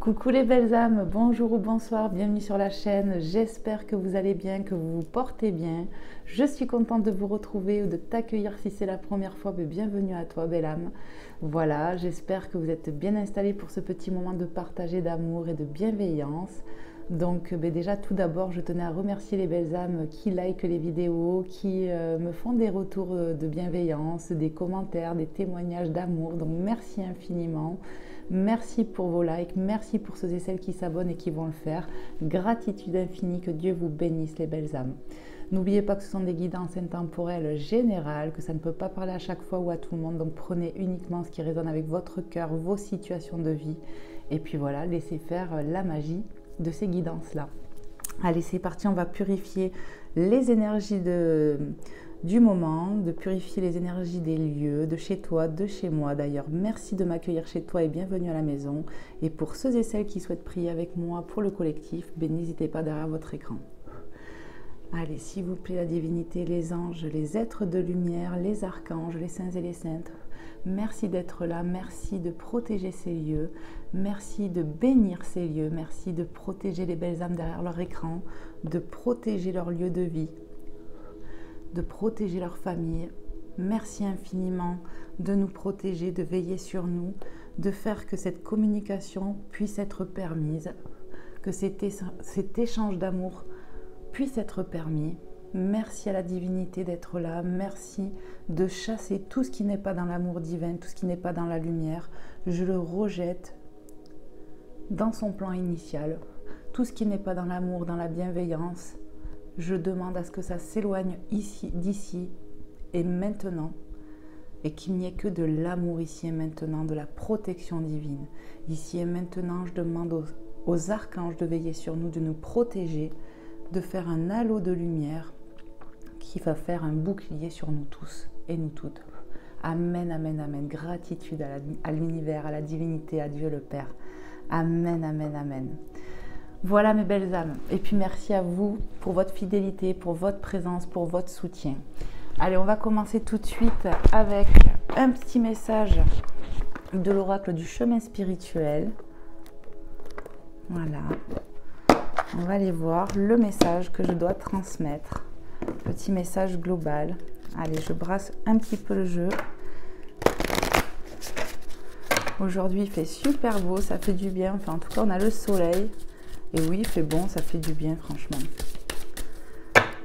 Coucou les belles âmes, bonjour ou bonsoir, bienvenue sur la chaîne. J'espère que vous allez bien, que vous vous portez bien. Je suis contente de vous retrouver ou de t'accueillir si c'est la première fois. Mais bienvenue à toi, belle âme. Voilà, j'espère que vous êtes bien installés pour ce petit moment de partager d'amour et de bienveillance. Donc déjà tout d'abord, je tenais à remercier les belles âmes qui likent les vidéos, qui me font des retours de bienveillance, des commentaires, des témoignages d'amour. Donc merci infiniment. Merci pour vos likes, merci pour ceux et celles qui s'abonnent et qui vont le faire. Gratitude infinie, que Dieu vous bénisse les belles âmes. N'oubliez pas que ce sont des guidances intemporelles générales, que ça ne peut pas parler à chaque fois ou à tout le monde. Donc prenez uniquement ce qui résonne avec votre cœur, vos situations de vie. Et puis voilà, laissez faire la magie de ces guidances-là. Allez, c'est parti, on va purifier les énergies du moment, de purifier les énergies des lieux, de chez toi, de chez moi. D'ailleurs, merci de m'accueillir chez toi et bienvenue à la maison. Et pour ceux et celles qui souhaitent prier avec moi pour le collectif, n'hésitez pas derrière votre écran. Allez, s'il vous plaît, la divinité, les anges, les êtres de lumière, les archanges, les saints et les saintes, merci d'être là, merci de protéger ces lieux, merci de bénir ces lieux, merci de protéger les belles âmes derrière leur écran, de protéger leur lieu de vie, de protéger leur famille. Merci infiniment de nous protéger, de veiller sur nous, de faire que cette communication puisse être permise, que cet échange d'amour puisse être permis. Merci à la divinité d'être là, merci de chasser tout ce qui n'est pas dans l'amour divin, tout ce qui n'est pas dans la lumière. Je le rejette dans son plan initial. Tout ce qui n'est pas dans l'amour, dans la bienveillance, je demande à ce que ça s'éloigne d'ici et maintenant, et qu'il n'y ait que de l'amour ici et maintenant, de la protection divine. Ici et maintenant, je demande aux archanges de veiller sur nous, de nous protéger, de faire un halo de lumière qui va faire un bouclier sur nous tous et nous toutes. Amen, amen, amen. Gratitude à l'univers, à la divinité, à Dieu le Père. Amen, amen, amen. Voilà mes belles âmes. Et puis merci à vous pour votre fidélité, pour votre présence, pour votre soutien. Allez, on va commencer tout de suite avec un petit message de l'oracle du chemin spirituel. Voilà. On va aller voir le message que je dois transmettre. Petit message global. Allez, je brasse un petit peu le jeu. Aujourd'hui, il fait super beau, ça fait du bien. Enfin, en tout cas, on a le soleil. Et oui, il fait bon, ça fait du bien, franchement.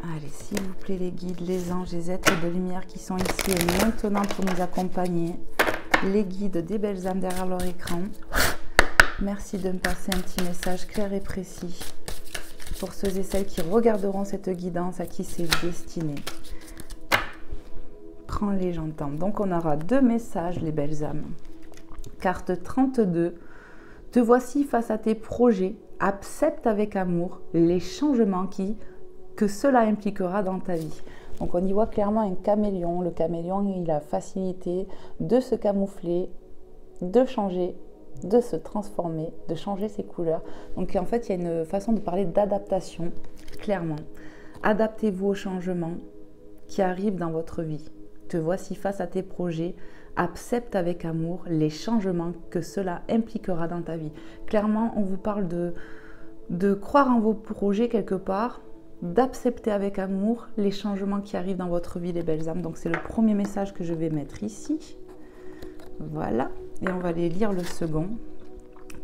Allez, s'il vous plaît, les guides, les anges, les êtres de lumière qui sont ici et maintenant pour nous accompagner. Les guides des belles âmes derrière leur écran. Merci de me passer un petit message clair et précis pour ceux et celles qui regarderont cette guidance, à qui c'est destiné. Prends-les, j'entends. Donc, on aura deux messages, les belles âmes. Carte 32. Te voici face à tes projets. Accepte avec amour les changements que cela impliquera dans ta vie. Donc, on y voit clairement un caméléon. Le caméléon, il a la facilité de se camoufler, de changer, de se transformer, de changer ses couleurs. Donc en fait, il y a une façon de parler d'adaptation, clairement. Adaptez-vous aux changements qui arrivent dans votre vie. Te voici face à tes projets. Accepte avec amour les changements que cela impliquera dans ta vie. Clairement, on vous parle de croire en vos projets quelque part, d'accepter avec amour les changements qui arrivent dans votre vie, les belles âmes. Donc c'est le premier message que je vais mettre ici. Voilà. Et on va aller lire le second.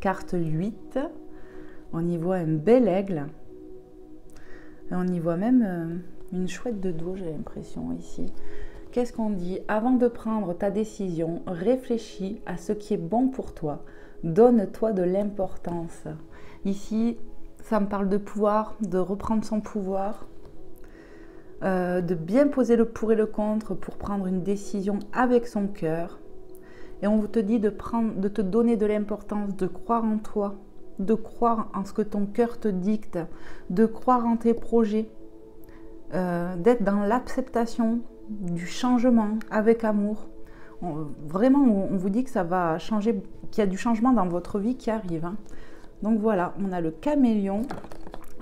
Carte 8. On y voit un bel aigle. Et on y voit même une chouette de dos, j'ai l'impression, ici. Qu'est-ce qu'on dit? Avant de prendre ta décision, réfléchis à ce qui est bon pour toi. Donne-toi de l'importance. Ici, ça me parle de pouvoir, de reprendre son pouvoir, de bien poser le pour et le contre pour prendre une décision avec son cœur. Et on te dit de te donner de l'importance, de croire en toi, de croire en ce que ton cœur te dicte, de croire en tes projets, d'être dans l'acceptation du changement avec amour. Vraiment, on vous dit que ça va changer, qu'il y a du changement dans votre vie qui arrive. Donc voilà, on a le caméléon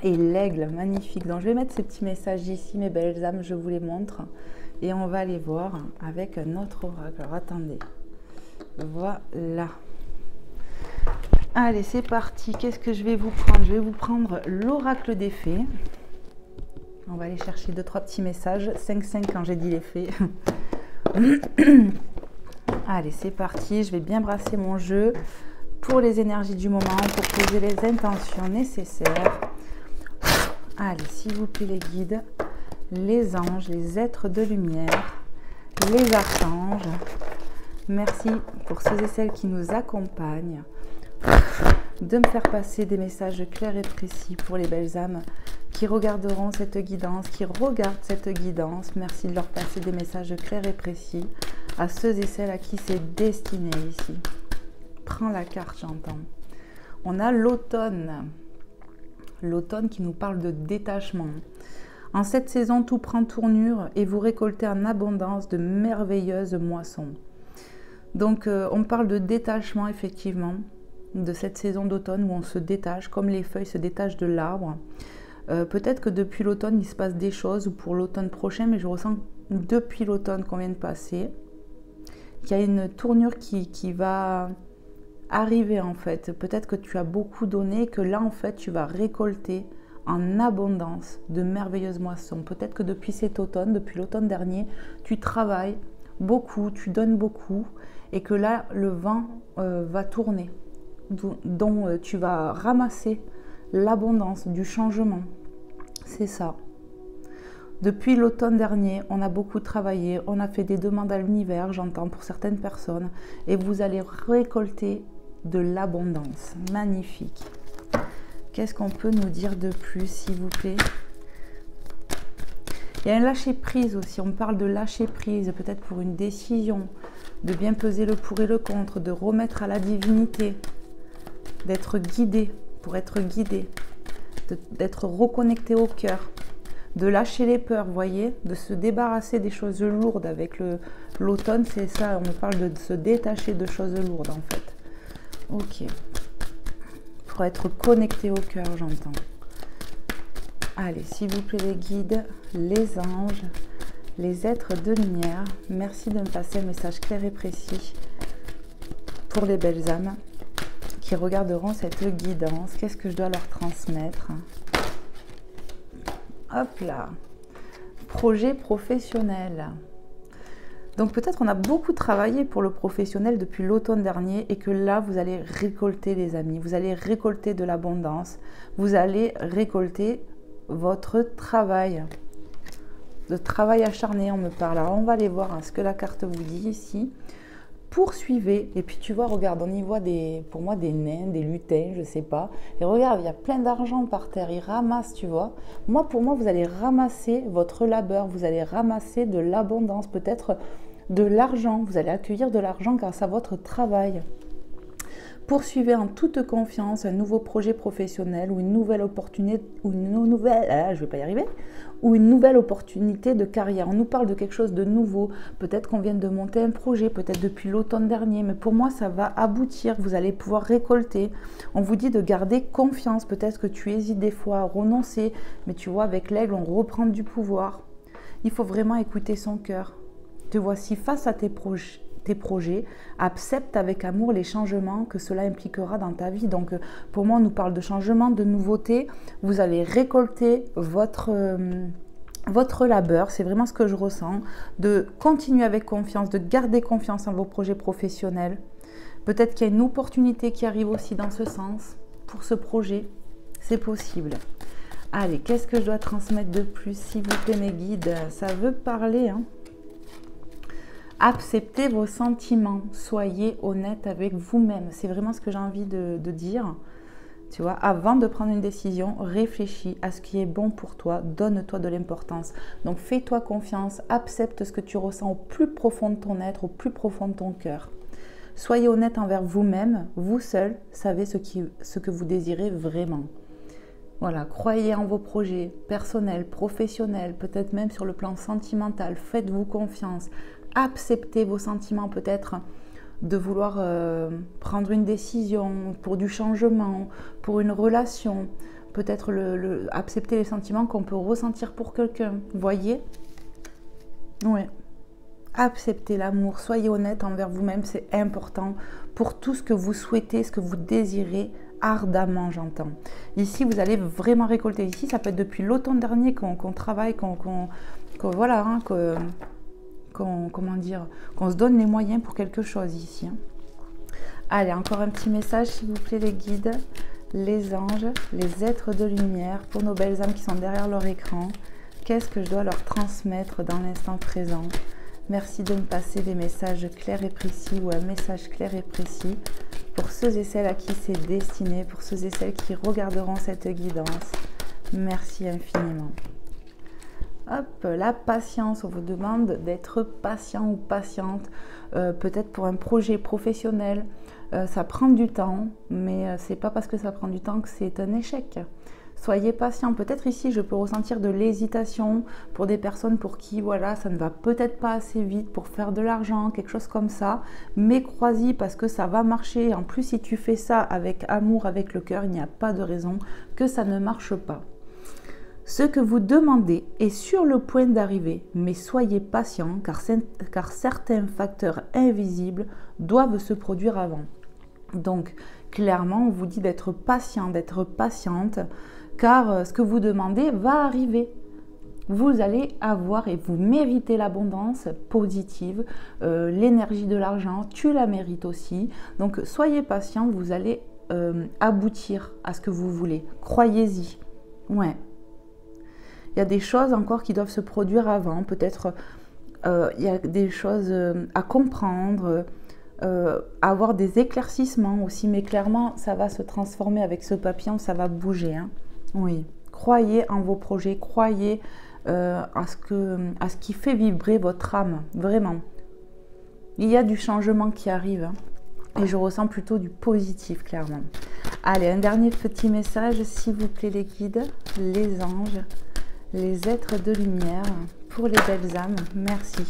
et l'aigle, magnifique. Donc je vais mettre ces petits messages ici, mes belles âmes, je vous les montre. Et on va aller voir avec un autre oracle. Alors attendez. Voilà. Allez, c'est parti. Qu'est-ce que je vais vous prendre? Je vais vous prendre l'oracle des fées. On va aller chercher 2-3 petits messages. 5-5 quand j'ai dit les fées. Allez, c'est parti. Je vais bien brasser mon jeu pour les énergies du moment, pour poser les intentions nécessaires. Allez, s'il vous plaît, les guides, les anges, les êtres de lumière, les archanges. Merci pour ceux et celles qui nous accompagnent, de me faire passer des messages clairs et précis pour les belles âmes qui regarderont cette guidance, qui regardent cette guidance. Merci de leur passer des messages clairs et précis à ceux et celles à qui c'est destiné ici. Prends la carte, j'entends. On a l'automne. L'automne qui nous parle de détachement. En cette saison, tout prend tournure et vous récoltez en abondance de merveilleuses moissons. Donc, on parle de détachement, effectivement, de cette saison d'automne où on se détache, comme les feuilles se détachent de l'arbre. Peut-être que depuis l'automne, il se passe des choses, ou pour l'automne prochain, mais je ressens depuis l'automne qu'on vient de passer, qu'il y a une tournure qui va arriver, en fait. Peut-être que tu as beaucoup donné, que là, en fait, tu vas récolter en abondance de merveilleuses moissons. Peut-être que depuis cet automne, depuis l'automne dernier, tu travailles beaucoup, tu donnes beaucoup, et que là, le vent va tourner, dont tu vas ramasser l'abondance du changement. C'est ça. Depuis l'automne dernier, on a beaucoup travaillé, on a fait des demandes à l'univers, j'entends pour certaines personnes, et vous allez récolter de l'abondance. Magnifique. Qu'est-ce qu'on peut nous dire de plus, s'il vous plaît? Il y a un lâcher-prise aussi, on parle de lâcher-prise, peut-être pour une décision, de bien peser le pour et le contre, de remettre à la divinité, d'être guidé, pour être guidé, d'être reconnecté au cœur, de lâcher les peurs, vous voyez, de se débarrasser des choses lourdes. Avec l'automne, c'est ça, on me parle de se détacher de choses lourdes, en fait. Ok. Pour être connecté au cœur, j'entends. Allez, s'il vous plaît, les guides, les anges, les êtres de lumière, merci de me passer un message clair et précis pour les belles âmes qui regarderont cette guidance. Qu'est-ce que je dois leur transmettre? Hop là. Projet professionnel. Donc peut-être on a beaucoup travaillé pour le professionnel depuis l'automne dernier et que là vous allez récolter, les amis. Vous allez récolter de l'abondance. Vous allez récolter votre travail. De travail acharné, on me parle. Alors on va aller voir ce que la carte vous dit ici. Poursuivez, et puis tu vois, regarde, on y voit pour moi des nains, des lutins, je sais pas. Et regarde, il y a plein d'argent par terre, ils ramassent, tu vois. Pour moi, vous allez ramasser votre labeur, vous allez ramasser de l'abondance, peut-être de l'argent. Vous allez accueillir de l'argent grâce à votre travail. Poursuivez en toute confiance un nouveau projet professionnel ou une nouvelle opportunité, ou une nouvelle opportunité de carrière. On nous parle de quelque chose de nouveau. Peut-être qu'on vient de monter un projet, peut-être depuis l'automne dernier, mais pour moi, ça va aboutir. Vous allez pouvoir récolter. On vous dit de garder confiance. Peut-être que tu hésites des fois à renoncer, mais tu vois, avec l'aigle, on reprend du pouvoir. Il faut vraiment écouter son cœur. Te voici face à tes projets, accepte avec amour les changements que cela impliquera dans ta vie. Donc pour moi, on nous parle de changement, de nouveauté. Vous allez récolter votre labeur, c'est vraiment ce que je ressens, de continuer avec confiance, de garder confiance en vos projets professionnels. Peut-être qu'il y a une opportunité qui arrive aussi dans ce sens pour ce projet, c'est possible. Allez, qu'est-ce que je dois transmettre de plus, s'il vous plaît, mes guides? Ça veut parler, hein. Acceptez vos sentiments, soyez honnête avec vous-même. C'est vraiment ce que j'ai envie de dire. Tu vois, avant de prendre une décision, réfléchis à ce qui est bon pour toi, donne-toi de l'importance. Donc fais-toi confiance, accepte ce que tu ressens au plus profond de ton être, au plus profond de ton cœur. Soyez honnête envers vous-même, vous seul savez ce que vous désirez vraiment. Voilà, croyez en vos projets personnels, professionnels, peut-être même sur le plan sentimental. Faites-vous confiance. Acceptez vos sentiments, peut-être de vouloir prendre une décision pour du changement, pour une relation. Peut-être accepter les sentiments qu'on peut ressentir pour quelqu'un. Voyez? Ouais. acceptez l'amour, soyez honnête envers vous-même, c'est important pour tout ce que vous souhaitez, ce que vous désirez ardemment, j'entends. Ici, vous allez vraiment récolter. Ici, ça peut être depuis l'automne dernier qu'on travaille, voilà, hein, comment dire, qu'on se donne les moyens pour quelque chose ici. Hein. Allez, encore un petit message, s'il vous plaît, les guides, les anges, les êtres de lumière, pour nos belles âmes qui sont derrière leur écran. Qu'est-ce que je dois leur transmettre dans l'instant présent? Merci de me passer des messages clairs et précis ou un message clair et précis pour ceux et celles à qui c'est destiné, pour ceux et celles qui regarderont cette guidance. Merci infiniment. Hop, la patience, on vous demande d'être patient ou patiente, peut-être pour un projet professionnel. Ça prend du temps, mais c'est pas parce que ça prend du temps que c'est un échec. Soyez patient. Peut-être ici, je peux ressentir de l'hésitation pour des personnes pour qui, voilà, ça ne va peut-être pas assez vite pour faire de l'argent, quelque chose comme ça. Mais crois-y parce que ça va marcher. En plus, si tu fais ça avec amour, avec le cœur, il n'y a pas de raison que ça ne marche pas. Ce que vous demandez est sur le point d'arriver, mais soyez patient car certains facteurs invisibles doivent se produire avant. Donc, clairement, on vous dit d'être patient, d'être patiente, car ce que vous demandez va arriver. Vous allez avoir et vous méritez l'abondance positive, l'énergie de l'argent, tu la mérites aussi. Donc, soyez patient, vous allez aboutir à ce que vous voulez. Croyez-y. Ouais. Il y a des choses encore qui doivent se produire avant. Peut-être il y a des choses à comprendre, avoir des éclaircissements aussi. Mais clairement, ça va se transformer avec ce papillon, ça va bouger. Hein. Oui. Croyez en vos projets, croyez à ce qui fait vibrer votre âme, vraiment. Il y a du changement qui arrive. Hein. Et je ressens plutôt du positif, clairement. Allez, un dernier petit message, s'il vous plaît, les guides, les anges, les êtres de lumière, pour les belles âmes, merci.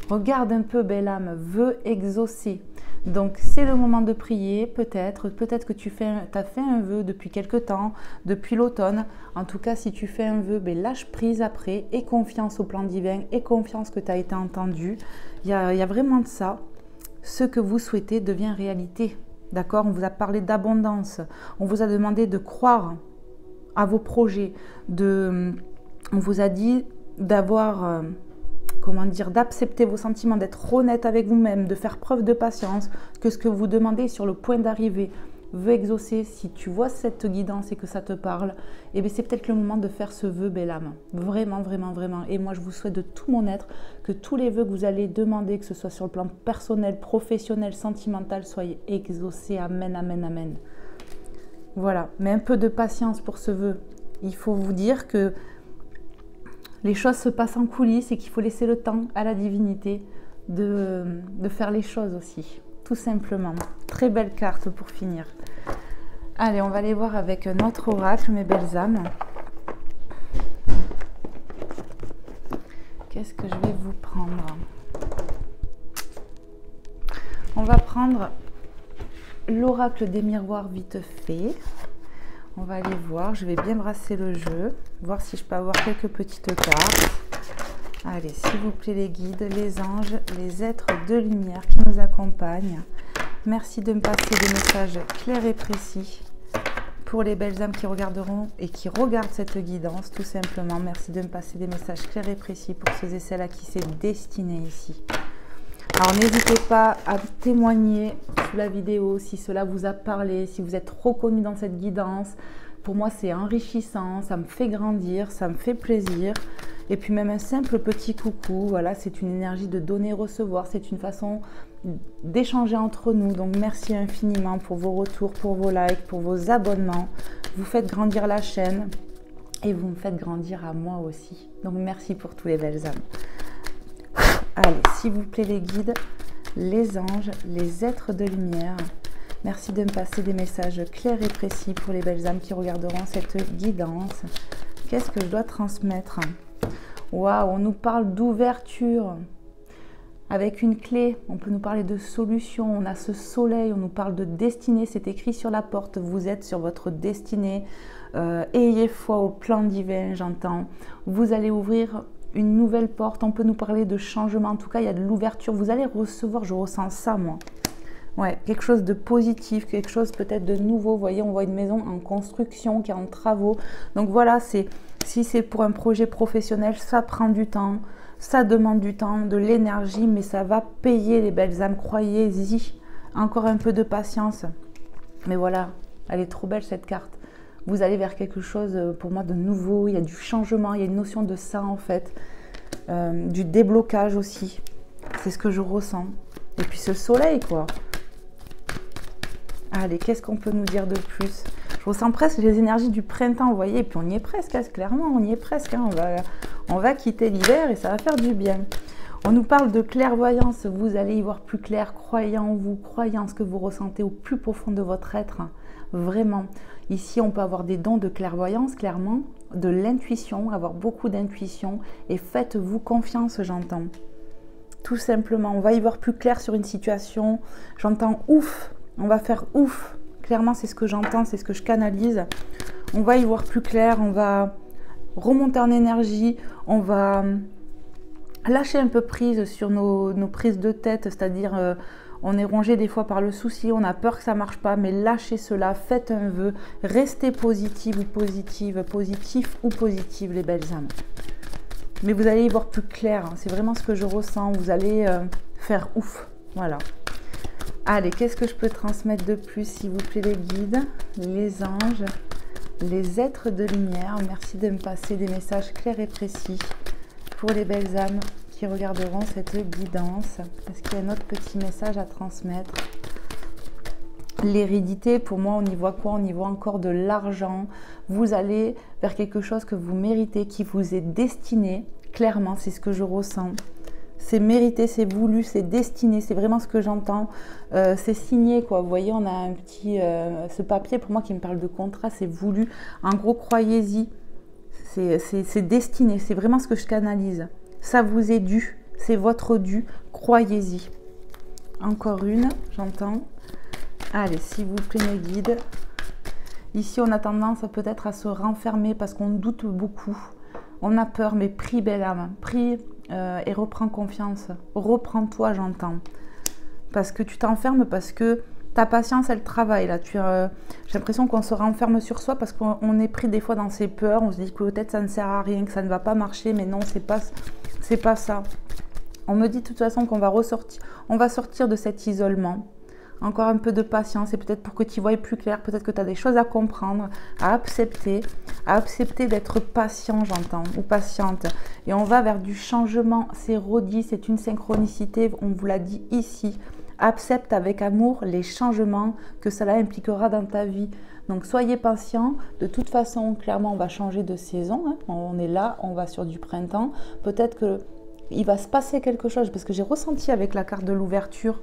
Regarde un peu, belle âme, veut exaucer. Donc, c'est le moment de prier, peut-être que tu as fait un vœu depuis quelque temps, depuis l'automne. En tout cas, si tu fais un vœu, ben, lâche prise après, et confiance au plan divin, et confiance que tu as été entendu. Il y a vraiment de ça. Ce que vous souhaitez devient réalité. D'accord? On vous a parlé d'abondance. On vous a demandé de croire à vos projets. On vous a dit d'avoir, d'accepter vos sentiments, d'être honnête avec vous-même, de faire preuve de patience, que ce que vous demandez est sur le point d'arriver. Veut exaucer, si tu vois cette guidance et que ça te parle, eh bien c'est peut-être le moment de faire ce vœu, belle âme. Vraiment, vraiment, vraiment. Et moi, je vous souhaite de tout mon être que tous les vœux que vous allez demander, que ce soit sur le plan personnel, professionnel, sentimental, soyez exaucés. Amen, amen, amen. Voilà. Mais un peu de patience pour ce vœu. Il faut vous dire que les choses se passent en coulisses et qu'il faut laisser le temps à la divinité de faire les choses aussi. Tout simplement. Très belle carte pour finir. Allez, on va aller voir avec notre oracle, mes belles âmes. Qu'est-ce que je vais vous prendre? On va prendre l'oracle des miroirs vite fait. On va aller voir. Je vais bien brasser le jeu. Voir si je peux avoir quelques petites cartes. Allez, s'il vous plaît, les guides, les anges, les êtres de lumière qui nous accompagnent. Merci de me passer des messages clairs et précis pour les belles âmes qui regarderont et qui regardent cette guidance, tout simplement. Merci de me passer des messages clairs et précis pour ceux et celles à qui c'est destiné ici. Alors, n'hésitez pas à témoigner sous la vidéo si cela vous a parlé, si vous êtes reconnu dans cette guidance. Pour moi, c'est enrichissant, ça me fait grandir, ça me fait plaisir. Et puis même un simple petit coucou, voilà, c'est une énergie de donner-recevoir, c'est une façon d'échanger entre nous. Donc merci infiniment pour vos retours, pour vos likes, pour vos abonnements. Vous faites grandir la chaîne et vous me faites grandir à moi aussi. Donc merci pour tous les belles âmes. Allez, s'il vous plaît les guides, les anges, les êtres de lumière, merci de me passer des messages clairs et précis pour les belles âmes qui regarderont cette guidance. Qu'est-ce que je dois transmettre ? Waouh, on nous parle d'ouverture avec une clé, on peut nous parler de solution, on a ce soleil, on nous parle de destinée, c'est écrit sur la porte, vous êtes sur votre destinée, ayez foi au plan divin, j'entends, vous allez ouvrir une nouvelle porte, on peut nous parler de changement, en tout cas il y a de l'ouverture, vous allez recevoir, je ressens ça moi. Ouais, quelque chose de positif, quelque chose peut-être de nouveau, vous voyez, on voit une maison en construction, qui est en travaux, donc voilà, si c'est pour un projet professionnel, ça prend du temps, ça demande du temps, de l'énergie, mais ça va payer les belles âmes, croyez-y, encore un peu de patience, mais voilà, elle est trop belle cette carte. Vous allez vers quelque chose, pour moi, de nouveau. Il y a du changement, il y a une notion de ça, en fait. Du déblocage aussi. C'est ce que je ressens. Et puis ce soleil, quoi. Allez, qu'est-ce qu'on peut nous dire de plus? Je ressens presque les énergies du printemps, vous voyez. Et puis on y est presque, hein, clairement, on y est presque. Hein. On va quitter l'hiver et ça va faire du bien. On nous parle de clairvoyance. Vous allez y voir plus clair. Croyez en vous, croyez en ce que vous ressentez au plus profond de votre être. Hein. Vraiment. Ici, on peut avoir des dons de clairvoyance, clairement, de l'intuition, avoir beaucoup d'intuition. Et faites-vous confiance, j'entends. Tout simplement, on va y voir plus clair sur une situation. J'entends ouf, on va faire ouf. Clairement, c'est ce que j'entends, c'est ce que je canalise. On va y voir plus clair, on va remonter en énergie, on va lâcher un peu prise sur nos prises de tête, c'est-à-dire... on est rongé des fois par le souci, on a peur que ça ne marche pas, mais lâchez cela, faites un vœu, restez positive ou positive, positif ou positive les belles âmes. Mais vous allez y voir plus clair, hein, c'est vraiment ce que je ressens, vous allez faire ouf, voilà. Allez, qu'est-ce que je peux transmettre de plus, s'il vous plaît, les guides, les anges, les êtres de lumière. Merci de me passer des messages clairs et précis pour les belles âmes qui regarderont cette guidance. Est-ce qu'il y a un autre petit message à transmettre? L'hérédité, pour moi, on y voit quoi? On y voit encore de l'argent. Vous allez vers quelque chose que vous méritez, qui vous est destiné. Clairement, c'est ce que je ressens. C'est mérité, c'est voulu, c'est destiné. C'est vraiment ce que j'entends. C'est signé, quoi. Vous voyez, on a un petit... ce papier, pour moi, qui me parle de contrat, c'est voulu. En gros, croyez-y. C'est destiné. C'est vraiment ce que je canalise. Ça vous est dû, c'est votre dû, croyez-y. Encore une, j'entends. Allez, s'il vous plaît, mes guides. Ici, on a tendance peut-être à se renfermer parce qu'on doute beaucoup. On a peur, mais prie, belle âme, prie et reprends confiance. Reprends-toi, j'entends. Parce que tu t'enfermes, parce que ta patience, elle travaille. Là, j'ai l'impression qu'on se renferme sur soi parce qu'on est pris des fois dans ses peurs. On se dit que peut-être ça ne sert à rien, que ça ne va pas marcher, mais non, c'est pas ça. On me dit de toute façon qu'on va ressortir, on va sortir de cet isolement. Encore un peu de patience et peut-être pour que tu voies plus clair, peut-être que tu as des choses à comprendre, à accepter d'être patient, j'entends, ou patiente. Et on va vers du changement, c'est redit, c'est une synchronicité, on vous l'a dit ici. Accepte avec amour les changements que cela impliquera dans ta vie. Donc soyez patient. De toute façon, clairement, on va changer de saison. Hein. On est là, on va sur du printemps. Peut-être qu'il va se passer quelque chose, parce que j'ai ressenti avec la carte de l'ouverture,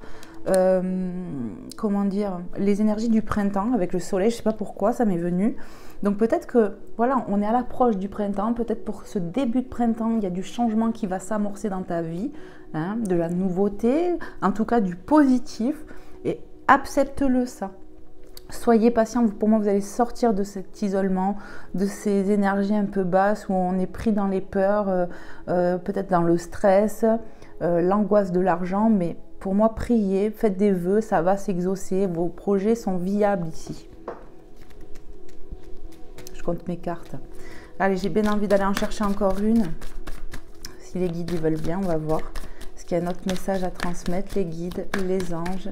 comment dire, les énergies du printemps avec le soleil. Je ne sais pas pourquoi, ça m'est venu. Donc peut-être que, voilà, on est à l'approche du printemps. Peut-être pour ce début de printemps, il y a du changement qui va s'amorcer dans ta vie. Hein, de la nouveauté, en tout cas du positif, et accepte-le ça. Soyez patient, pour moi vous allez sortir de cet isolement, de ces énergies un peu basses où on est pris dans les peurs, peut-être dans le stress, l'angoisse de l'argent, mais pour moi priez, faites des vœux, ça va s'exaucer, vos projets sont viables ici. Je compte mes cartes. Allez, j'ai bien envie d'aller en chercher encore une. Si les guides ils veulent bien, on va voir. Est-ce qu'il y a un autre message à transmettre, les guides, les anges,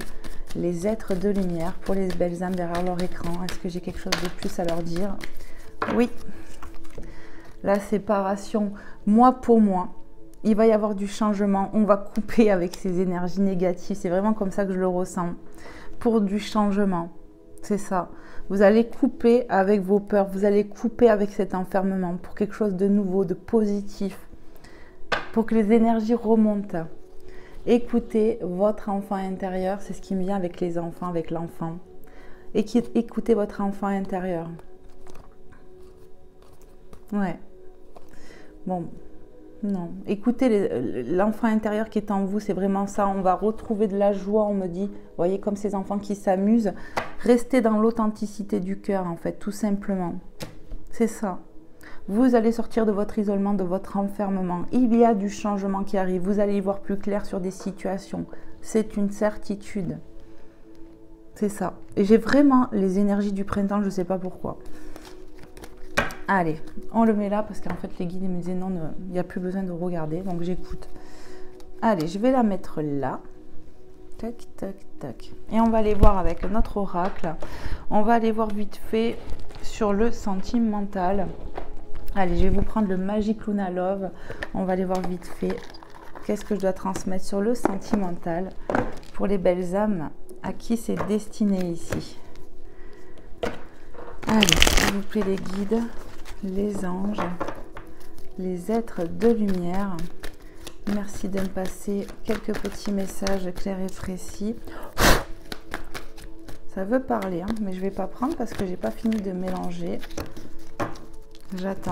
les êtres de lumière pour les belles âmes derrière leur écran? Est-ce que j'ai quelque chose de plus à leur dire? Oui. La séparation, moi pour moi, il va y avoir du changement. On va couper avec ces énergies négatives. C'est vraiment comme ça que je le ressens. Pour du changement, c'est ça. Vous allez couper avec vos peurs. Vous allez couper avec cet enfermement pour quelque chose de nouveau, de positif. Pour que les énergies remontent. Écoutez votre enfant intérieur, c'est ce qui me vient avec les enfants, avec l'enfant. Écoutez votre enfant intérieur. Ouais. Bon, non. Écoutez l'enfant intérieur qui est en vous, c'est vraiment ça. On va retrouver de la joie, on me dit. Vous voyez, comme ces enfants qui s'amusent. Restez dans l'authenticité du cœur, en fait, tout simplement. C'est ça. Vous allez sortir de votre isolement, de votre enfermement. Il y a du changement qui arrive. Vous allez y voir plus clair sur des situations. C'est une certitude. C'est ça. Et j'ai vraiment les énergies du printemps, je ne sais pas pourquoi. Allez, on le met là parce qu'en fait les guides me disaient non, il n'y a plus besoin de regarder, donc j'écoute. Allez, je vais la mettre là. Tac, tac, tac. Et on va aller voir avec notre oracle. On va aller voir vite fait sur le sentimental. Allez, je vais vous prendre le Magic Luna Love. On va aller voir vite fait qu'est-ce que je dois transmettre sur le sentimental pour les belles âmes à qui c'est destiné ici. Allez, s'il vous plaît les guides, les anges, les êtres de lumière. Merci de me passer quelques petits messages clairs et précis. Ça veut parler, hein, mais je ne vais pas prendre parce que j'ai pas fini de mélanger. J'attends.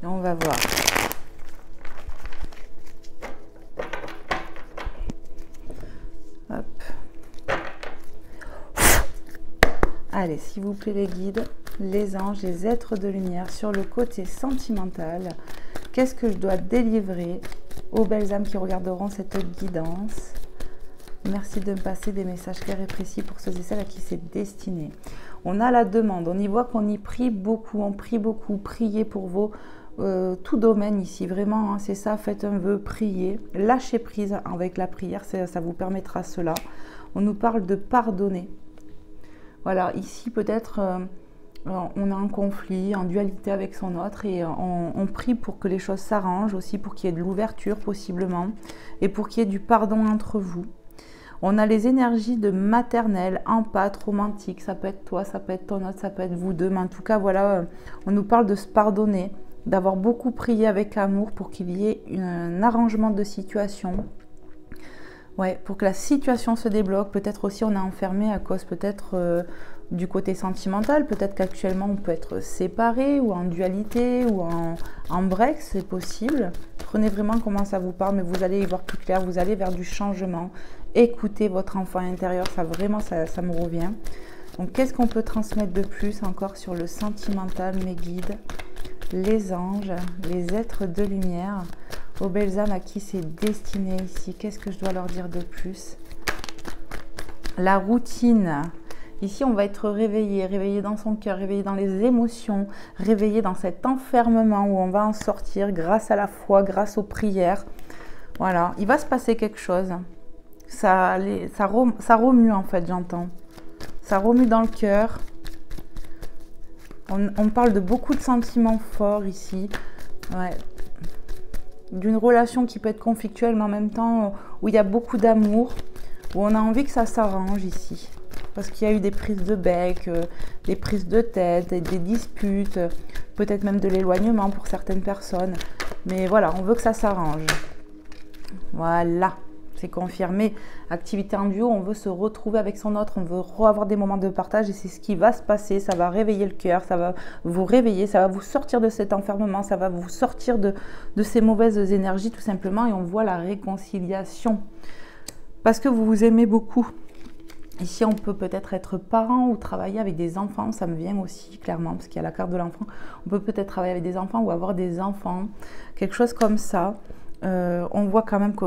Et on va voir. Hop. Allez, s'il vous plaît les guides, les anges, les êtres de lumière sur le côté sentimental. Qu'est-ce que je dois délivrer aux belles âmes qui regarderont cette guidance? Merci de me passer des messages clairs et précis pour ceux et celles à qui c'est destiné. On a la demande, on y voit qu'on y prie beaucoup, on prie beaucoup. Priez pour vos tout domaine ici, vraiment, hein, c'est ça, faites un vœu, priez, lâchez prise avec la prière, ça vous permettra cela. On nous parle de pardonner. Voilà, ici peut-être... on a un conflit, en dualité avec son autre et on prie pour que les choses s'arrangent, aussi pour qu'il y ait de l'ouverture possiblement et pour qu'il y ait du pardon entre vous. On a les énergies de maternelle, empathe, romantique, ça peut être toi, ça peut être ton autre, ça peut être vous deux, mais en tout cas voilà, on nous parle de se pardonner, d'avoir beaucoup prié avec amour pour qu'il y ait un arrangement de situation. Ouais, pour que la situation se débloque, peut-être aussi on est enfermé à cause peut-être du côté sentimental, peut-être qu'actuellement on peut être séparé ou en dualité ou en break, c'est possible. Prenez vraiment comment ça vous parle, mais vous allez y voir plus clair, vous allez vers du changement. Écoutez votre enfant intérieur, ça vraiment ça me revient. Donc qu'est-ce qu'on peut transmettre de plus encore sur le sentimental, mes guides, les anges, les êtres de lumière, aux belles âmes à qui c'est destiné ici. Qu'est-ce que je dois leur dire de plus? La routine. Ici, on va être réveillé, réveillé dans son cœur, réveillé dans les émotions, réveillé dans cet enfermement où on va en sortir grâce à la foi, grâce aux prières. Voilà, il va se passer quelque chose. Ça remue en fait, j'entends. Ça remue dans le cœur. On parle de beaucoup de sentiments forts ici. Ouais. D'une relation qui peut être conflictuelle, mais en même temps où il y a beaucoup d'amour, où on a envie que ça s'arrange ici. Parce qu'il y a eu des prises de bec, des prises de tête, des disputes, peut-être même de l'éloignement pour certaines personnes. Mais voilà, on veut que ça s'arrange. Voilà, c'est confirmé. Activité en duo, on veut se retrouver avec son autre, on veut avoir des moments de partage et c'est ce qui va se passer. Ça va réveiller le cœur, ça va vous réveiller, ça va vous sortir de cet enfermement, ça va vous sortir de ces mauvaises énergies tout simplement et on voit la réconciliation. Parce que vous vous aimez beaucoup. Ici, on peut peut-être être parent ou travailler avec des enfants, ça me vient aussi clairement, parce qu'il y a la carte de l'enfant. On peut peut-être travailler avec des enfants ou avoir des enfants, quelque chose comme ça. On voit quand même que,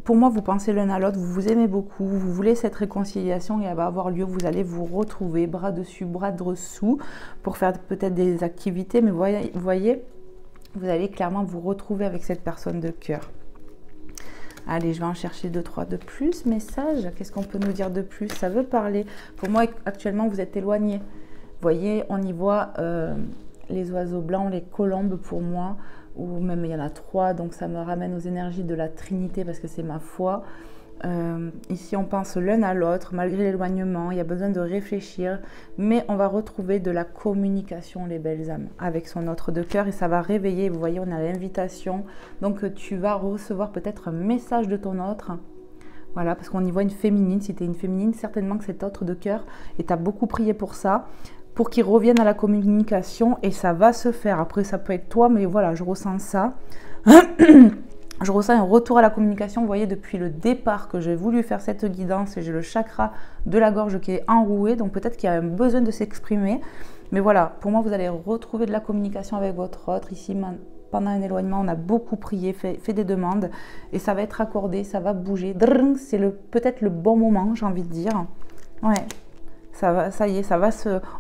pour moi, vous pensez l'un à l'autre, vous vous aimez beaucoup, vous voulez cette réconciliation et elle va avoir lieu, vous allez vous retrouver bras dessus, bras dessous, pour faire peut-être des activités, mais vous voyez, vous allez clairement vous retrouver avec cette personne de cœur. Allez, je vais en chercher 2-3 de plus. Messages, qu'est-ce qu'on peut nous dire de plus? Ça veut parler. Pour moi, actuellement, vous êtes éloigné. Vous voyez, on y voit les oiseaux blancs, les colombes pour moi. Ou même il y en a 3, donc ça me ramène aux énergies de la Trinité parce que c'est ma foi. Ici, on pense l'un à l'autre, malgré l'éloignement, il y a besoin de réfléchir, mais on va retrouver de la communication, les belles âmes, avec son autre de cœur, et ça va réveiller, vous voyez, on a l'invitation, donc tu vas recevoir peut-être un message de ton autre, voilà, parce qu'on y voit une féminine, si tu es une féminine, certainement que cet autre de cœur, et tu as beaucoup prié pour ça, pour qu'il revienne à la communication, et ça va se faire, après ça peut être toi, mais voilà, je ressens ça. Je ressens un retour à la communication, vous voyez, depuis le départ que j'ai voulu faire cette guidance et j'ai le chakra de la gorge qui est enroué, donc peut-être qu'il y a un besoin de s'exprimer, Mais voilà, pour moi, vous allez retrouver de la communication avec votre autre. Ici, pendant un éloignement, on a beaucoup prié, fait des demandes et ça va être accordé, ça va bouger. C'est peut-être le bon moment, j'ai envie de dire. Ouais, ça y est,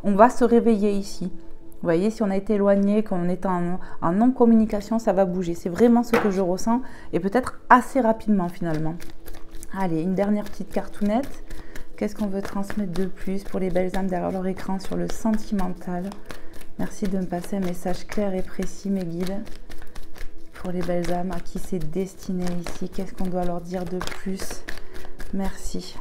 on va se réveiller ici. Vous voyez, si on a été éloigné, qu'on est en non-communication, ça va bouger. C'est vraiment ce que je ressens et peut-être assez rapidement finalement. Allez, une dernière petite cartoonette. Qu'est-ce qu'on veut transmettre de plus pour les belles âmes derrière leur écran sur le sentimental? Merci de me passer un message clair et précis, mes guides. Pour les belles âmes à qui c'est destiné ici, qu'est-ce qu'on doit leur dire de plus? Merci.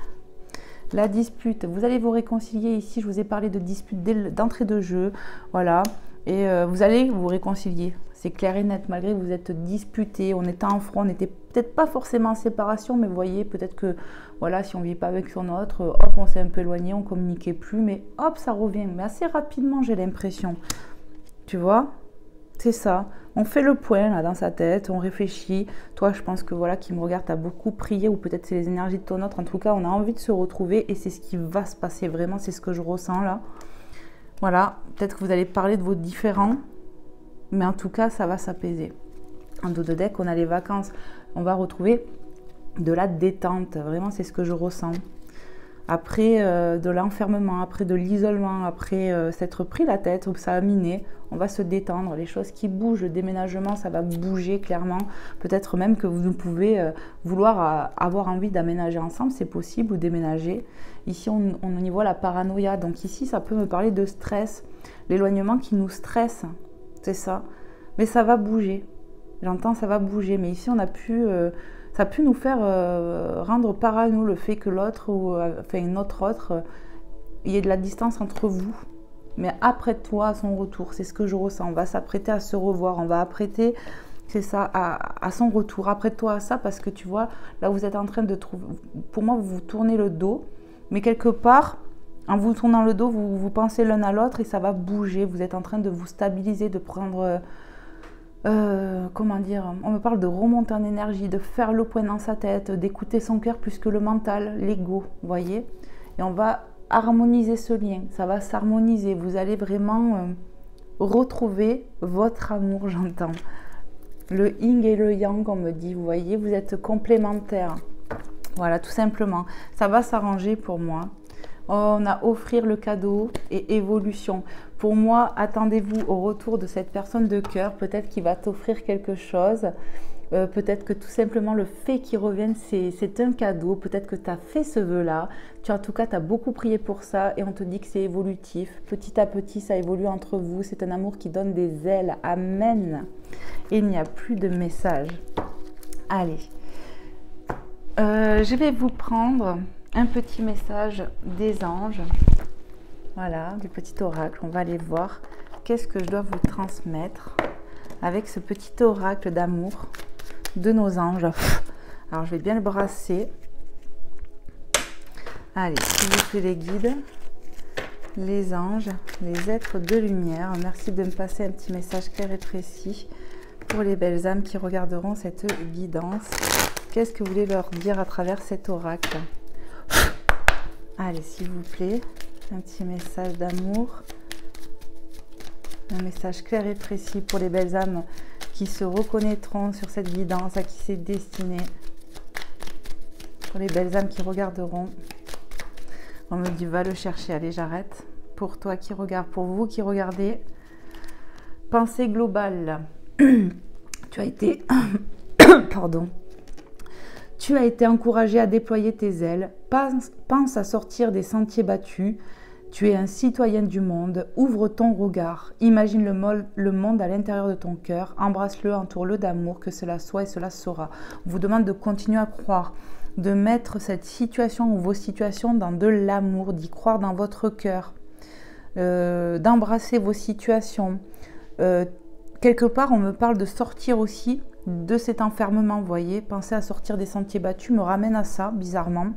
La dispute, vous allez vous réconcilier ici. Je vous ai parlé de dispute d'entrée de jeu. Voilà. Et vous allez vous réconcilier. C'est clair et net, malgré que vous êtes disputés, on était en front, on n'était peut-être pas forcément en séparation, mais vous voyez, peut-être que voilà, si on ne vit pas avec son autre, hop, on s'est un peu éloigné, on ne communiquait plus, mais hop, ça revient. Mais assez rapidement, j'ai l'impression. Tu vois? C'est ça. On fait le point là dans sa tête, on réfléchit. Toi, je pense que voilà, qui me regarde, tu as beaucoup prié, ou peut-être c'est les énergies de ton autre. En tout cas, on a envie de se retrouver et c'est ce qui va se passer vraiment, c'est ce que je ressens là. Voilà, peut-être que vous allez parler de vos différends, mais en tout cas, ça va s'apaiser. En dos de deck, on a les vacances. On va retrouver de la détente. Vraiment, c'est ce que je ressens. Après de l'enfermement, après de l'isolement, après s'être pris la tête, ou ça a miné, on va se détendre. Les choses qui bougent, le déménagement, ça va bouger clairement. Peut-être même que vous pouvez vouloir avoir envie d'aménager ensemble, c'est possible, ou déménager. Ici, on y voit la paranoïa. Donc ici, ça peut me parler de stress. L'éloignement qui nous stresse, c'est ça. Mais ça va bouger. J'entends, ça va bouger. Mais ici, on a pu... ça a pu nous faire rendre parano le fait que l'autre, ou enfin notre autre, il y ait de la distance entre vous. Mais apprête-toi à son retour, c'est ce que je ressens. On va s'apprêter à se revoir, on va apprêter, c'est ça, à son retour. Apprête-toi à ça parce que tu vois, là vous êtes en train de trouver, pour moi vous vous tournez le dos, mais quelque part, en vous tournant le dos, vous pensez l'un à l'autre et ça va bouger. Vous êtes en train de vous stabiliser, de prendre... comment dire, on me parle de remonter en énergie, de faire le point dans sa tête, d'écouter son cœur plus que le mental, l'ego, vous voyez. Et on va harmoniser ce lien, ça va s'harmoniser. Vous allez vraiment retrouver votre amour, j'entends. Le yin et le yang, on me dit, vous voyez, vous êtes complémentaires. Voilà, tout simplement. Ça va s'arranger pour moi. On a offrir le cadeau et évolution. Pour moi, attendez-vous au retour de cette personne de cœur, peut-être qu'il va t'offrir quelque chose, peut-être que tout simplement le fait qu'il revienne, c'est un cadeau, peut-être que tu as fait ce vœu-là, en tout cas tu as beaucoup prié pour ça et on te dit que c'est évolutif, petit à petit ça évolue entre vous, c'est un amour qui donne des ailes, amen. Et il n'y a plus de message. Allez, je vais vous prendre un petit message des anges. Voilà, du petit oracle. On va aller voir qu'est-ce que je dois vous transmettre avec ce petit oracle d'amour de nos anges. Alors, je vais bien le brasser. Allez, s'il vous plaît, les guides, les anges, les êtres de lumière. Merci de me passer un petit message clair et précis pour les belles âmes qui regarderont cette guidance. Qu'est-ce que vous voulez leur dire à travers cet oracle? Allez, s'il vous plaît, un petit message d'amour, un message clair et précis pour les belles âmes qui se reconnaîtront sur cette guidance, à qui c'est destiné, pour les belles âmes qui regarderont. On me dit, va le chercher, allez, j'arrête. Pour toi qui regarde, pour vous qui regardez, pensée globale. Tu as été... Pardon. Tu as été encouragé à déployer tes ailes. Pense à sortir des sentiers battus. Tu es un citoyen du monde. Ouvre ton regard. Imagine le monde à l'intérieur de ton cœur. Embrasse-le, entoure-le d'amour, que cela soit et cela sera. On vous demande de continuer à croire, de mettre cette situation ou vos situations dans de l'amour, d'y croire dans votre cœur, d'embrasser vos situations. Quelque part, on me parle de sortir aussi de cet enfermement, vous voyez. Penser à sortir des sentiers battus me ramène à ça, bizarrement.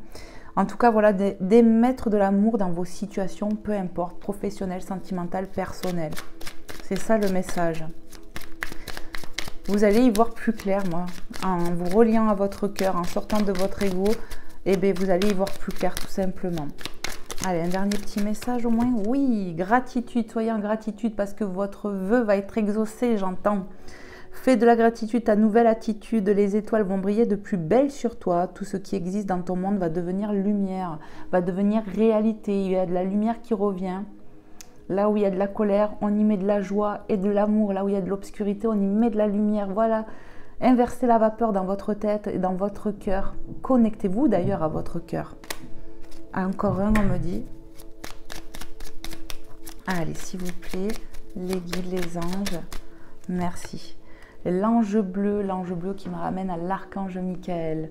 En tout cas, voilà, d'émettre de l'amour dans vos situations, peu importe, professionnelles, sentimentales, personnelles. C'est ça le message. Vous allez y voir plus clair, moi. En vous reliant à votre cœur, en sortant de votre ego, eh bien, vous allez y voir plus clair, tout simplement. Allez, un dernier petit message au moins. Oui, gratitude, soyez en gratitude parce que votre vœu va être exaucé, j'entends. Fais de la gratitude ta nouvelle attitude, les étoiles vont briller de plus belle sur toi. Tout ce qui existe dans ton monde va devenir lumière, va devenir réalité. Il y a de la lumière qui revient. Là où il y a de la colère, on y met de la joie et de l'amour. Là où il y a de l'obscurité, on y met de la lumière. Voilà, inversez la vapeur dans votre tête et dans votre cœur. Connectez-vous d'ailleurs à votre cœur. Encore un, on me dit. Allez, s'il vous plaît, les guides, les anges, merci. L'ange bleu qui me ramène à l'archange Michael.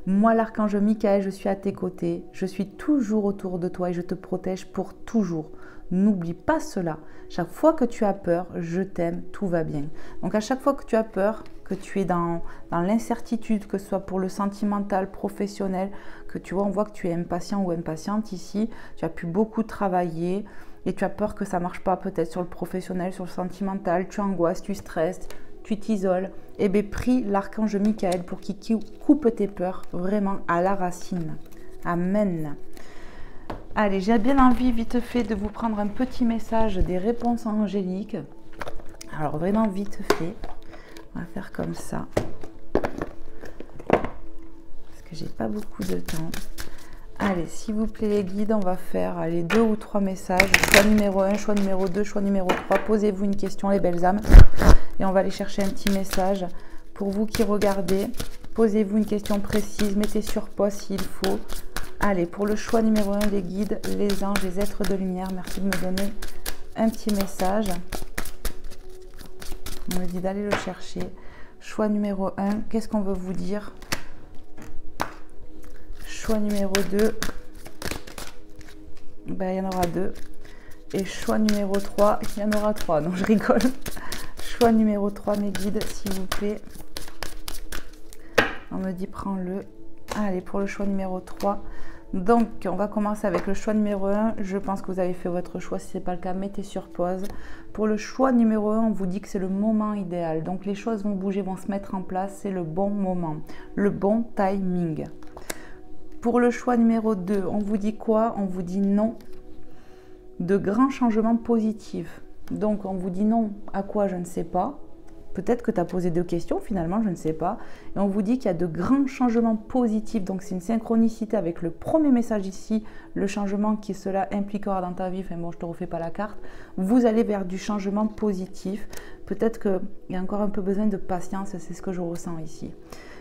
Moi, l'archange Michael, je suis à tes côtés. Je suis toujours autour de toi et je te protège pour toujours. N'oublie pas cela. Chaque fois que tu as peur, je t'aime, tout va bien. Donc, à chaque fois que tu as peur, que tu es dans l'incertitude, que ce soit pour le sentimental, professionnel, que tu vois, on voit que tu es impatient ou impatiente ici, tu as pu beaucoup travailler et tu as peur que ça ne marche pas peut-être sur le professionnel, sur le sentimental, tu angoisses, tu stresses, tu t'isoles, et bien prie l'archange Michael pour qu'il coupe tes peurs vraiment à la racine. Amen. Allez, j'ai bien envie vite fait de vous prendre un petit message des réponses angéliques. Alors vraiment vite fait, on va faire comme ça. Parce que j'ai pas beaucoup de temps. Allez, s'il vous plaît les guides, on va faire 2 ou 3 messages. Choix numéro 1, choix numéro 2, choix numéro 3. Posez-vous une question les belles âmes. Et on va aller chercher un petit message. Pour vous qui regardez, posez-vous une question précise. Mettez sur pause s'il faut. Allez, pour le choix numéro 1, les guides, les anges, les êtres de lumière. Merci de me donner un petit message. On me dit d'aller le chercher. Choix numéro 1, qu'est-ce qu'on veut vous dire ? Choix numéro 2, ben, il y en aura 2. Et choix numéro 3, il y en aura 3. Donc je rigole. Choix numéro 3, mes guides, s'il vous plaît. On me dit prends-le. Allez, pour le choix numéro 3. Donc, on va commencer avec le choix numéro 1. Je pense que vous avez fait votre choix. Si ce n'est pas le cas, mettez sur pause. Pour le choix numéro 1, on vous dit que c'est le moment idéal. Donc, les choses vont bouger, vont se mettre en place. C'est le bon moment, le bon timing. Pour le choix numéro 2, on vous dit quoi? On vous dit non. De grands changements positifs. Donc, on vous dit non à quoi? Je ne sais pas. Peut-être que tu as posé 2 questions, finalement, je ne sais pas. Et on vous dit qu'il y a de grands changements positifs. Donc, c'est une synchronicité avec le premier message ici, le changement qui cela impliquera dans ta vie. Enfin bon, je ne te refais pas la carte. Vous allez vers du changement positif. Peut-être qu'il y a encore un peu besoin de patience, c'est ce que je ressens ici.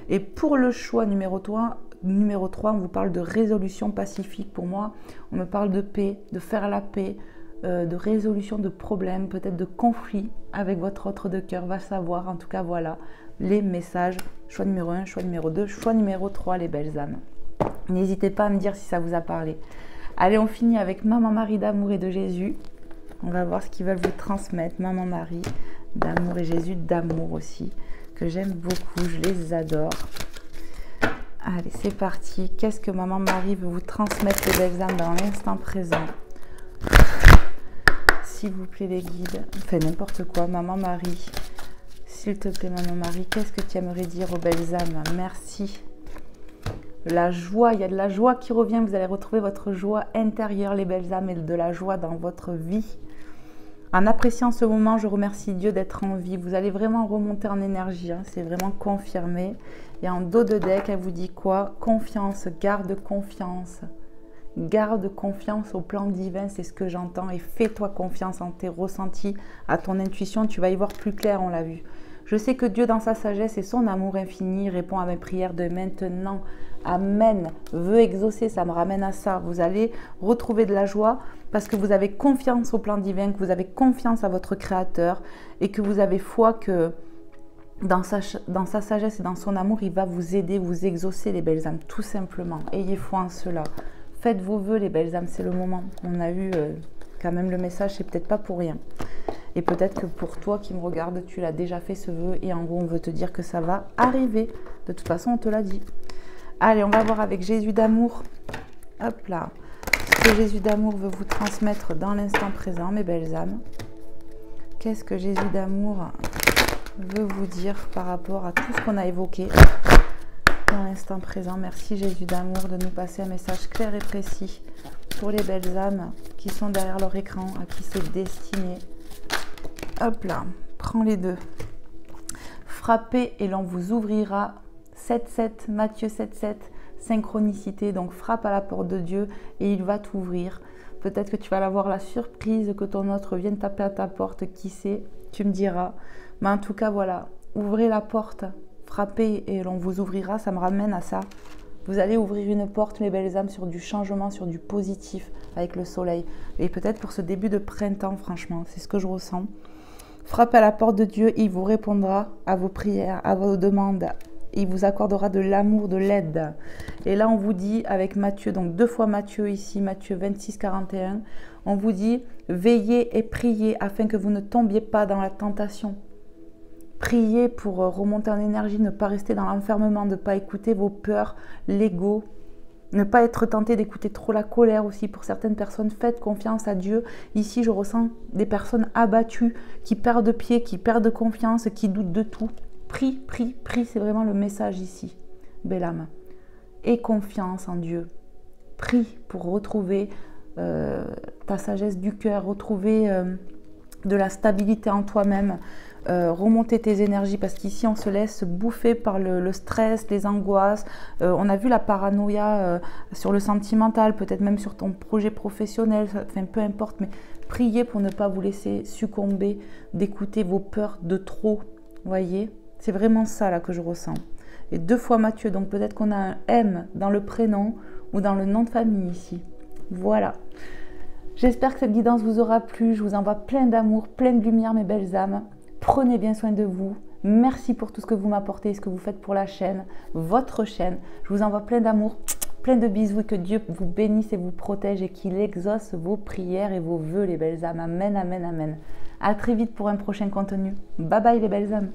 Et pour le choix numéro 3, on vous parle de résolution pacifique. Pour moi, on me parle de paix, de faire la paix, de résolution de problèmes, peut-être de conflits avec votre autre de cœur, va savoir. En tout cas, voilà les messages. Choix numéro 1, choix numéro 2, choix numéro 3, les belles âmes. N'hésitez pas à me dire si ça vous a parlé. Allez, on finit avec Maman Marie d'amour et de Jésus. On va voir ce qu'ils veulent vous transmettre. Maman Marie d'amour et Jésus d'amour aussi, que j'aime beaucoup, je les adore. Allez, c'est parti. Qu'est-ce que Maman Marie veut vous transmettre, les belles âmes, dans l'instant présent? S'il vous plaît, les guides, fais n'importe quoi. Maman Marie, s'il te plaît, Maman Marie, qu'est-ce que tu aimerais dire aux belles âmes? Merci. La joie, il y a de la joie qui revient. Vous allez retrouver votre joie intérieure, les belles âmes, et de la joie dans votre vie. En appréciant ce moment, je remercie Dieu d'être en vie. Vous allez vraiment remonter en énergie, hein, c'est vraiment confirmé. Et en dos de deck, elle vous dit quoi? Confiance, garde confiance. Garde confiance au plan divin, c'est ce que j'entends. Et fais-toi confiance en tes ressentis, à ton intuition, tu vas y voir plus clair, on l'a vu. Je sais que Dieu, dans sa sagesse et son amour infini, répond à mes prières de maintenant. Amen. Veut exaucer, ça me ramène à ça. Vous allez retrouver de la joie parce que vous avez confiance au plan divin, que vous avez confiance à votre Créateur et que vous avez foi que dans sa sagesse et dans son amour, il va vous aider, vous exaucer, les belles âmes, tout simplement. Ayez foi en cela. Faites vos vœux, les belles âmes, c'est le moment. On a eu quand même le message, c'est peut-être pas pour rien. Et peut-être que pour toi qui me regarde, tu l'as déjà fait ce vœu et en gros, on veut te dire que ça va arriver. De toute façon, on te l'a dit. Allez, on va voir avec Jésus d'amour. Hop là. Ce que Jésus d'amour veut vous transmettre dans l'instant présent, mes belles âmes. Qu'est-ce que Jésus d'amour veut vous dire par rapport à tout ce qu'on a évoqué dans l'instant présent? Merci Jésus d'amour de nous passer un message clair et précis pour les belles âmes qui sont derrière leur écran, à qui c'est destiné. Hop là, prends les deux. Frappez et l'on vous ouvrira. 7-7, Matthieu 7-7, synchronicité. Donc frappe à la porte de Dieu et il va t'ouvrir. Peut-être que tu vas avoir la surprise que ton autre vienne taper à ta porte, qui sait, tu me diras. Mais en tout cas, voilà, ouvrez la porte, frappez et l'on vous ouvrira, ça me ramène à ça. Vous allez ouvrir une porte, mes belles âmes, sur du changement, sur du positif avec le soleil. Et peut-être pour ce début de printemps, franchement, c'est ce que je ressens. Frappez à la porte de Dieu, il vous répondra à vos prières, à vos demandes. Il vous accordera de l'amour, de l'aide. Et là, on vous dit avec Matthieu, donc 2 fois Matthieu ici, Matthieu 26, 41, on vous dit veillez et priez afin que vous ne tombiez pas dans la tentation. Priez pour remonter en énergie, ne pas rester dans l'enfermement, ne pas écouter vos peurs, l'ego, ne pas être tenté d'écouter trop la colère aussi pour certaines personnes. Faites confiance à Dieu. Ici, je ressens des personnes abattues, qui perdent pied, qui perdent confiance, qui doutent de tout. Prie, prie, prie, c'est vraiment le message ici, belle âme. Aie confiance en Dieu. Prie pour retrouver ta sagesse du cœur, retrouver de la stabilité en toi-même, remonter tes énergies, parce qu'ici on se laisse bouffer par le stress, les angoisses. On a vu la paranoïa sur le sentimental, peut-être même sur ton projet professionnel, enfin peu importe, mais priez pour ne pas vous laisser succomber, d'écouter vos peurs de trop, voyez. C'est vraiment ça là que je ressens. Et 2 fois Matthieu, donc peut-être qu'on a un M dans le prénom ou dans le nom de famille ici. Voilà. J'espère que cette guidance vous aura plu. Je vous envoie plein d'amour, plein de lumière, mes belles âmes. Prenez bien soin de vous. Merci pour tout ce que vous m'apportez, ce que vous faites pour la chaîne, votre chaîne. Je vous envoie plein d'amour, plein de bisous et que Dieu vous bénisse et vous protège et qu'il exauce vos prières et vos vœux, les belles âmes. Amen, amen, amen. À très vite pour un prochain contenu. Bye bye, les belles âmes.